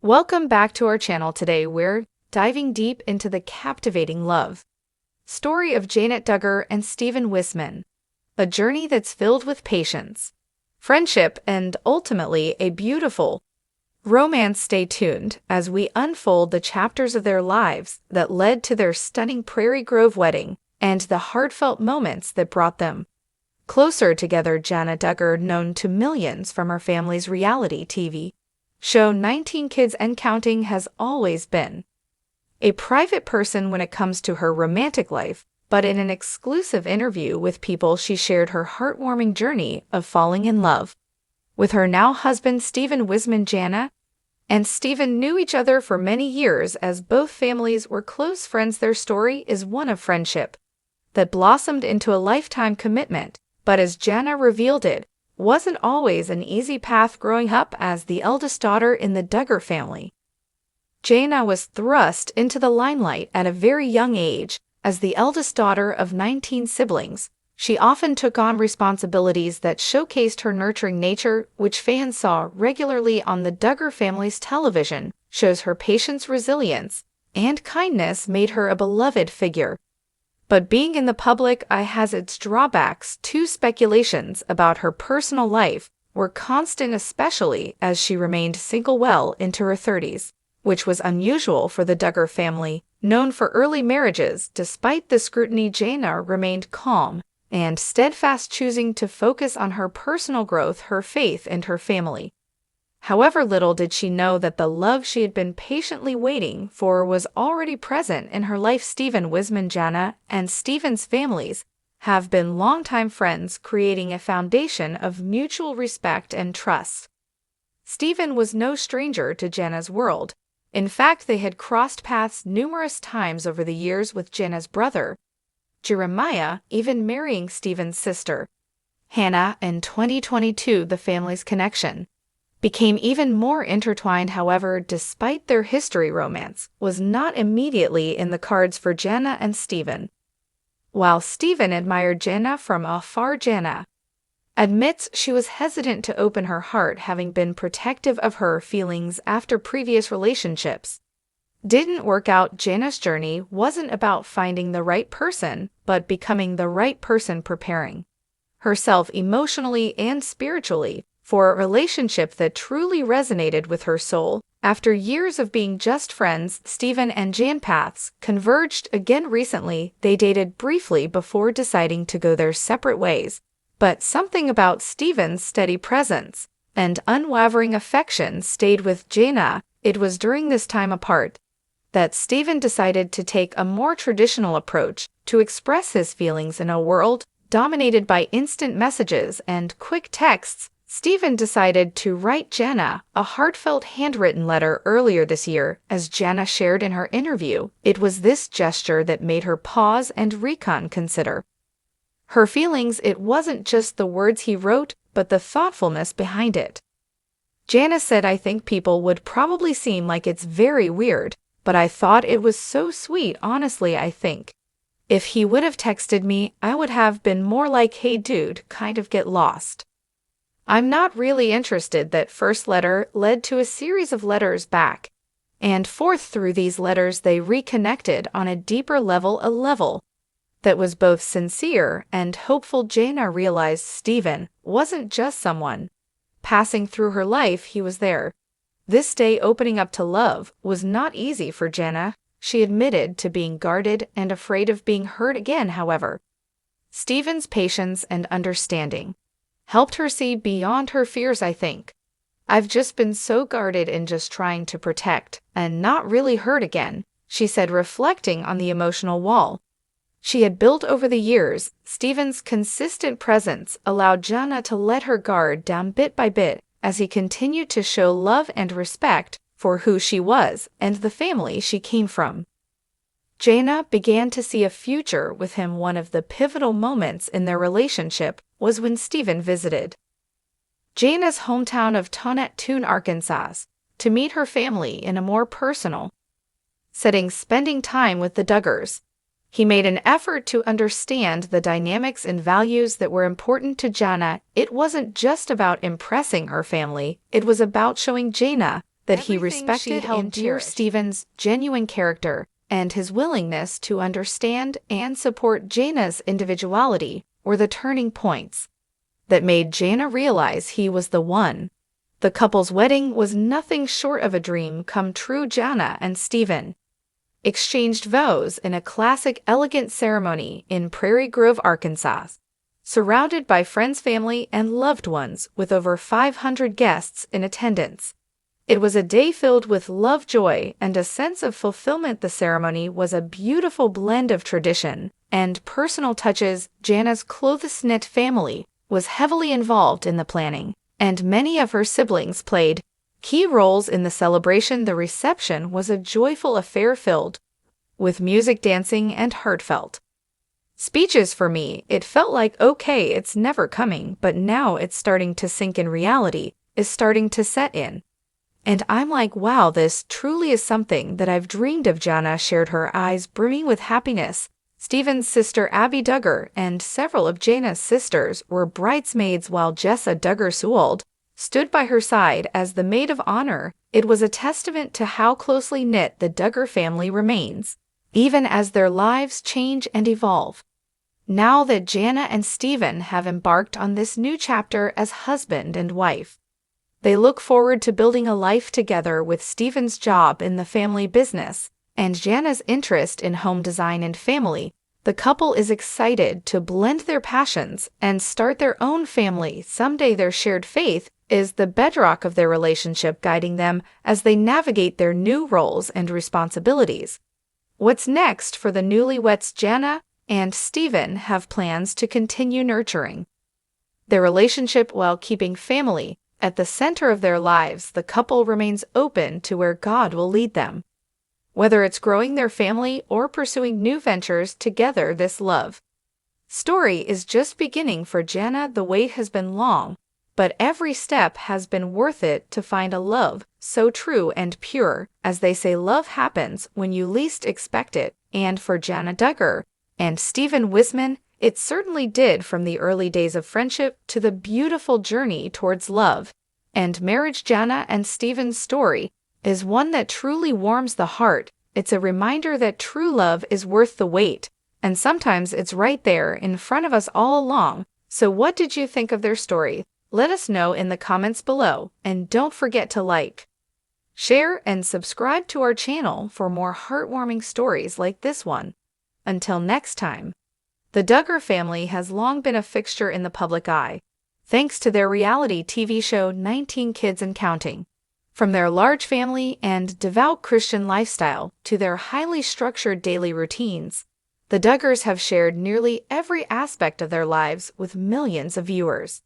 Welcome back to our channel. Today we're diving deep into the captivating love story of Jana Duggar and Stephen Wisman, a journey that's filled with patience, friendship, and ultimately a beautiful romance. Stay tuned as we unfold the chapters of their lives that led to their stunning Prairie Grove wedding and the heartfelt moments that brought them closer together. Jana Duggar, known to millions from her family's reality TV show 19 Kids and Counting, has always been a private person when it comes to her romantic life, but in an exclusive interview with People, she shared her heartwarming journey of falling in love with her now husband Stephen Wisman. Jana and Stephen knew each other for many years as both families were close friends. Their story is one of friendship that blossomed into a lifetime commitment, but as Jana revealed, it wasn't always an easy path. Growing up as the eldest daughter in the Duggar family, Jana was thrust into the limelight at a very young age. As the eldest daughter of 19 siblings, she often took on responsibilities that showcased her nurturing nature, which fans saw regularly on the Duggar family's television shows. Her patience, resilience, and kindness made her a beloved figure. But being in the public eye has its drawbacks too. Speculations about her personal life were constant, especially as she remained single well into her 30s, which was unusual for the Duggar family, known for early marriages. Despite the scrutiny, Jana remained calm and steadfast, choosing to focus on her personal growth, her faith, and her family. However, little did she know that the love she had been patiently waiting for was already present in her life. Stephen Wisman, Jana, and Stephen's families have been longtime friends, creating a foundation of mutual respect and trust. Stephen was no stranger to Jana's world. In fact, they had crossed paths numerous times over the years, with Jana's brother, Jeremiah, even marrying Stephen's sister, Hannah, in 2022. The family's connection became even more intertwined. However, despite their history, romance was not immediately in the cards for Jana and Stephen. While Stephen admired Jana from afar, Jana admits she was hesitant to open her heart, having been protective of her feelings after previous relationships didn't work out. Jana's journey wasn't about finding the right person, but becoming the right person, preparing herself emotionally and spiritually for a relationship that truly resonated with her soul. After years of being just friends, Stephen and Jana's paths converged again recently. They dated briefly before deciding to go their separate ways, but something about Stephen's steady presence and unwavering affection stayed with Jana. It was during this time apart that Stephen decided to take a more traditional approach to express his feelings. In a world dominated by instant messages and quick texts, Stephen decided to write Jana a heartfelt handwritten letter earlier this year. As Jana shared in her interview, it was this gesture that made her pause and reconsider her feelings. It wasn't just the words he wrote, but the thoughtfulness behind it. Jana said, "I think people would probably seem like it's very weird, but I thought it was so sweet. Honestly, I think if he would have texted me, I would have been more like, hey dude, kind of get lost. I'm not really interested." That first letter led to a series of letters back and forth. Through these letters, they reconnected on a deeper level, a level that was both sincere and hopeful. Jana realized Stephen wasn't just someone passing through her life, he was there. This day, opening up to love was not easy for Jana. She admitted to being guarded and afraid of being hurt again. However, Stephen's patience and understanding helped her see beyond her fears. "I think I've just been so guarded and just trying to protect and not really hurt again," she said, reflecting on the emotional wall she had built over the years. Stephen's consistent presence allowed Jana to let her guard down bit by bit as he continued to show love and respect for who she was and the family she came from. Jana began to see a future with him. One of the pivotal moments in their relationship was when Stephen visited Jana's hometown of Tonatune, Arkansas, to meet her family in a more personal setting. Spending time with the Duggars, he made an effort to understand the dynamics and values that were important to Jana. It wasn't just about impressing her family, it was about showing Jana that he respected and dear Stephen's genuine character and his willingness to understand and support Jana's individuality were the turning points that made Jana realize he was the one. The couple's wedding was nothing short of a dream come true. Jana and Stephen exchanged vows in a classic elegant ceremony in Prairie Grove, Arkansas, surrounded by friends, family, and loved ones with over 500 guests in attendance. It was a day filled with love, joy, and a sense of fulfillment. The ceremony was a beautiful blend of tradition and personal touches. Jana's close-knit family was heavily involved in the planning, and many of her siblings played key roles in the celebration. The reception was a joyful affair filled with music, dancing, and heartfelt speeches. For me, it felt like, okay, it's never coming, but now it's starting to sink in. Reality is starting to set in. And I'm like, wow, this truly is something that I've dreamed of. Jana shared, her eyes brimming with happiness. Stephen's sister Abby Duggar and several of Jana's sisters were bridesmaids, while Jessa Duggar Sewald stood by her side as the maid of honor. It was a testament to how closely knit the Duggar family remains, even as their lives change and evolve. Now that Jana and Stephen have embarked on this new chapter as husband and wife, they look forward to building a life together. With Stephen's job in the family business and Jana's interest in home design and family, the couple is excited to blend their passions and start their own family someday. Their shared faith is the bedrock of their relationship, guiding them as they navigate their new roles and responsibilities. What's next for the newlyweds? Jana and Stephen have plans to continue nurturing their relationship while keeping family at the center of their lives. The couple remains open to where God will lead them, whether it's growing their family or pursuing new ventures together. This love story is just beginning for Jana. The wait has been long, but every step has been worth it to find a love so true and pure. As they say, love happens when you least expect it. And for Jana Duggar and Stephen Wisman, it certainly did. From the early days of friendship to the beautiful journey towards love and marriage, Jana and Stephen's story is one that truly warms the heart. It's a reminder that true love is worth the wait, and sometimes it's right there in front of us all along. So what did you think of their story? Let us know in the comments below, and don't forget to like, share, and subscribe to our channel for more heartwarming stories like this one. Until next time. The Duggar family has long been a fixture in the public eye, thanks to their reality TV show 19 Kids and Counting. From their large family and devout Christian lifestyle to their highly structured daily routines, the Duggars have shared nearly every aspect of their lives with millions of viewers.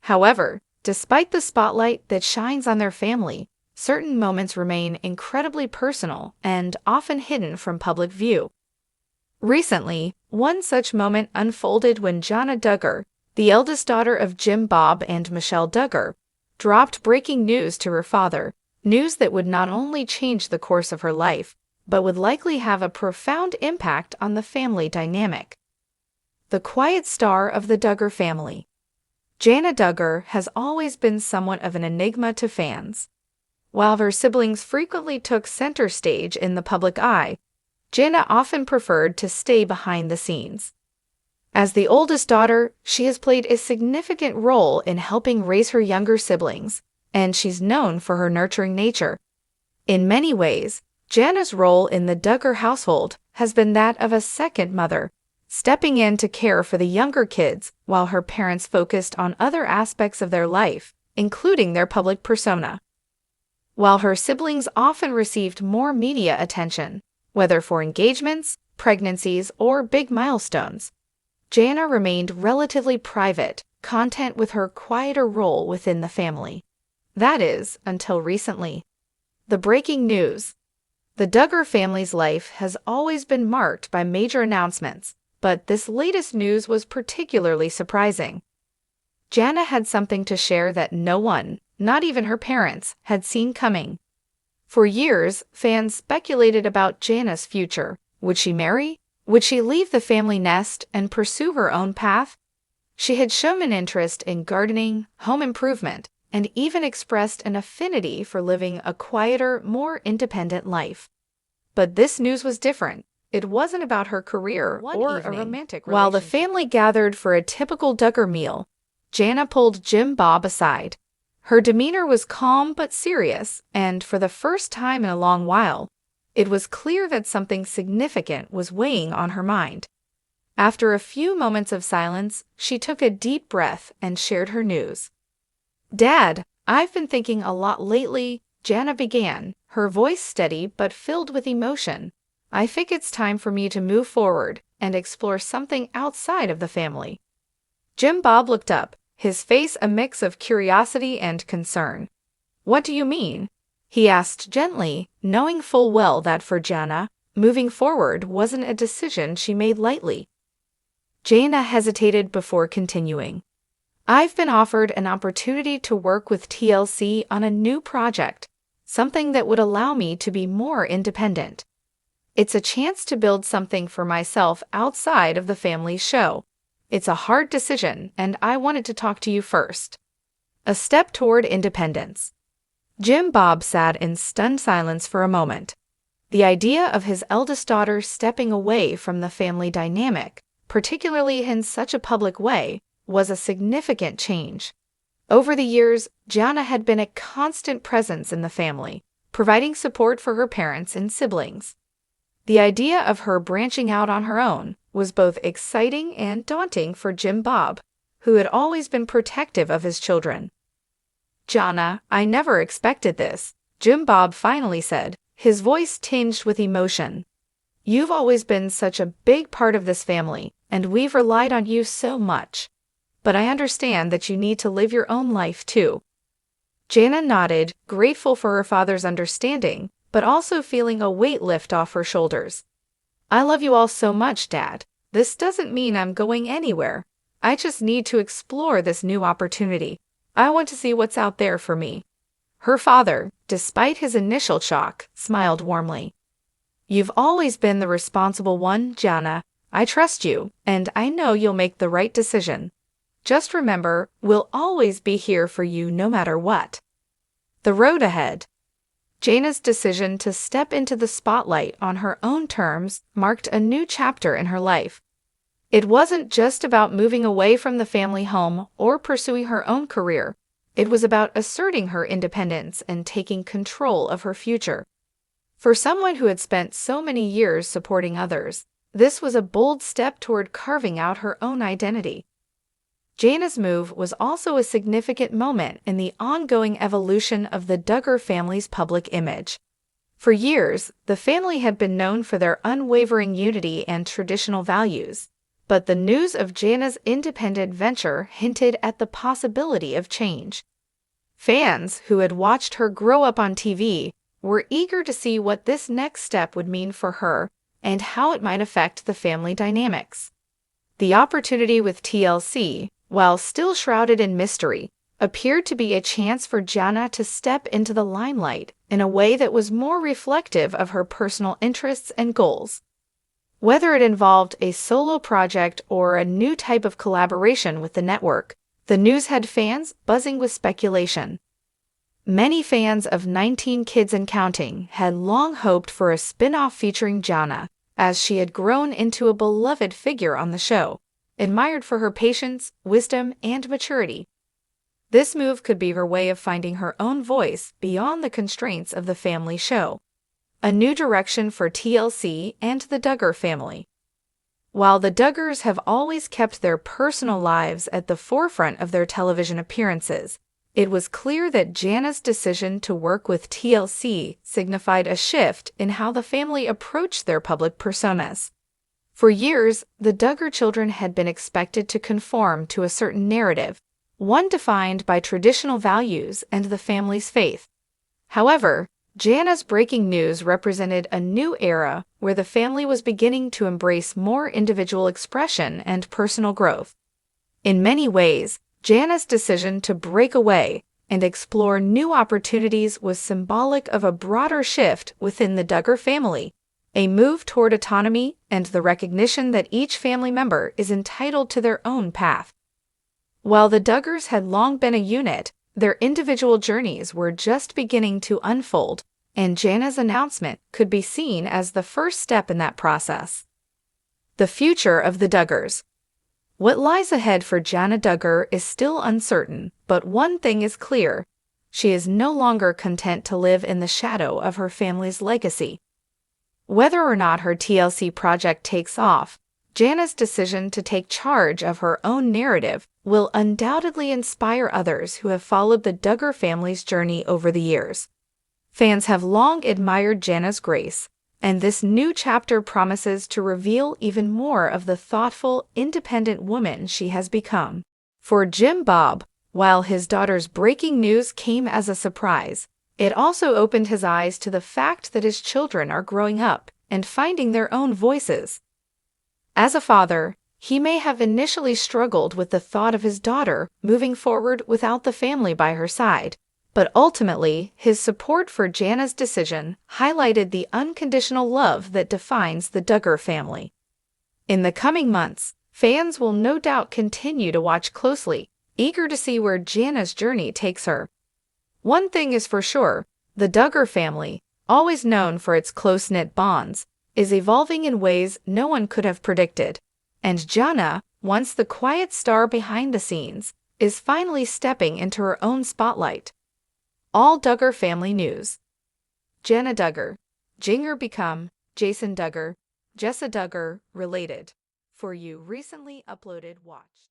However, despite the spotlight that shines on their family, certain moments remain incredibly personal and often hidden from public view. Recently, one such moment unfolded when Jana Duggar, the eldest daughter of Jim Bob and Michelle Duggar, dropped breaking news to her father, news that would not only change the course of her life, but would likely have a profound impact on the family dynamic. The quiet star of the Duggar family. Jana Duggar has always been somewhat of an enigma to fans. While her siblings frequently took center stage in the public eye, Jana often preferred to stay behind the scenes. As the oldest daughter, she has played a significant role in helping raise her younger siblings, and she's known for her nurturing nature. In many ways, Jana's role in the Duggar household has been that of a second mother, stepping in to care for the younger kids while her parents focused on other aspects of their life, including their public persona. While her siblings often received more media attention, whether for engagements, pregnancies, or big milestones, Jana remained relatively private, content with her quieter role within the family. That is, until recently. The breaking news. The Duggar family's life has always been marked by major announcements, but this latest news was particularly surprising. Jana had something to share that no one, not even her parents, had seen coming. For years, fans speculated about Jana's future. Would she marry? Would she leave the family nest and pursue her own path? She had shown an interest in gardening, home improvement, and even expressed an affinity for living a quieter, more independent life. But this news was different. It wasn't about her career or a romantic relationship. While the family gathered for a typical Duggar meal, Jana pulled Jim Bob aside. Her demeanor was calm but serious, and for the first time in a long while, it was clear that something significant was weighing on her mind. After a few moments of silence, she took a deep breath and shared her news. "Dad, I've been thinking a lot lately," Jana began, her voice steady but filled with emotion. "I think it's time for me to move forward and explore something outside of the family." Jim Bob looked up, his face a mix of curiosity and concern. "What do you mean?" he asked gently, knowing full well that for Jana, moving forward wasn't a decision she made lightly. Jana hesitated before continuing. "I've been offered an opportunity to work with TLC on a new project, something that would allow me to be more independent. It's a chance to build something for myself outside of the family's show. It's a hard decision, and I wanted to talk to you first." A step toward independence. Jim Bob sat in stunned silence for a moment. The idea of his eldest daughter stepping away from the family dynamic, particularly in such a public way, was a significant change. Over the years, Jana had been a constant presence in the family, providing support for her parents and siblings. The idea of her branching out on her own was both exciting and daunting for Jim Bob, who had always been protective of his children. "Jana, I never expected this," Jim Bob finally said, his voice tinged with emotion. "You've always been such a big part of this family, and we've relied on you so much. But I understand that you need to live your own life too." Jana nodded, grateful for her father's understanding, but also feeling a weight lift off her shoulders. "I love you all so much, Dad. This doesn't mean I'm going anywhere. I just need to explore this new opportunity. I want to see what's out there for me." Her father, despite his initial shock, smiled warmly. "You've always been the responsible one, Jana. I trust you, and I know you'll make the right decision. Just remember, we'll always be here for you no matter what." The road ahead. Jana's decision to step into the spotlight on her own terms marked a new chapter in her life. It wasn't just about moving away from the family home or pursuing her own career. It was about asserting her independence and taking control of her future. For someone who had spent so many years supporting others, this was a bold step toward carving out her own identity. Jana's move was also a significant moment in the ongoing evolution of the Duggar family's public image. For years, the family had been known for their unwavering unity and traditional values, but the news of Jana's independent venture hinted at the possibility of change. Fans who had watched her grow up on TV were eager to see what this next step would mean for her and how it might affect the family dynamics. The opportunity with TLC, while still shrouded in mystery, appeared to be a chance for Jana to step into the limelight in a way that was more reflective of her personal interests and goals. Whether it involved a solo project or a new type of collaboration with the network, the news had fans buzzing with speculation. Many fans of 19 Kids and Counting had long hoped for a spin-off featuring Jana, as she had grown into a beloved figure on the show, admired for her patience, wisdom, and maturity. This move could be her way of finding her own voice beyond the constraints of the family show. A new direction for TLC and the Duggar family. While the Duggars have always kept their personal lives at the forefront of their television appearances, it was clear that Jana's decision to work with TLC signified a shift in how the family approached their public personas. For years, the Duggar children had been expected to conform to a certain narrative, one defined by traditional values and the family's faith. However, Jana's breaking news represented a new era where the family was beginning to embrace more individual expression and personal growth. In many ways, Jana's decision to break away and explore new opportunities was symbolic of a broader shift within the Duggar family, a move toward autonomy and the recognition that each family member is entitled to their own path. While the Duggars had long been a unit, Their individual journeys were just beginning to unfold, and Jana's announcement could be seen as the first step in that process. The future of the Duggars. What lies ahead for Jana Duggar is still uncertain, but one thing is clear: she is no longer content to live in the shadow of her family's legacy. Whether or not her TLC project takes off, Jana's decision to take charge of her own narrative will undoubtedly inspire others who have followed the Duggar family's journey over the years. Fans have long admired Jana's grace, and this new chapter promises to reveal even more of the thoughtful, independent woman she has become. For Jim Bob, while his daughter's breaking news came as a surprise, it also opened his eyes to the fact that his children are growing up and finding their own voices. As a father, he may have initially struggled with the thought of his daughter moving forward without the family by her side, but ultimately, his support for Jana's decision highlighted the unconditional love that defines the Duggar family. In the coming months, fans will no doubt continue to watch closely, eager to see where Jana's journey takes her. One thing is for sure: the Duggar family, always known for its close-knit bonds, is evolving in ways no one could have predicted. And Jana, once the quiet star behind the scenes, is finally stepping into her own spotlight. All Duggar family news. Jana Duggar, Jinger become Jason Duggar, Jessa Duggar related. For you recently uploaded watched.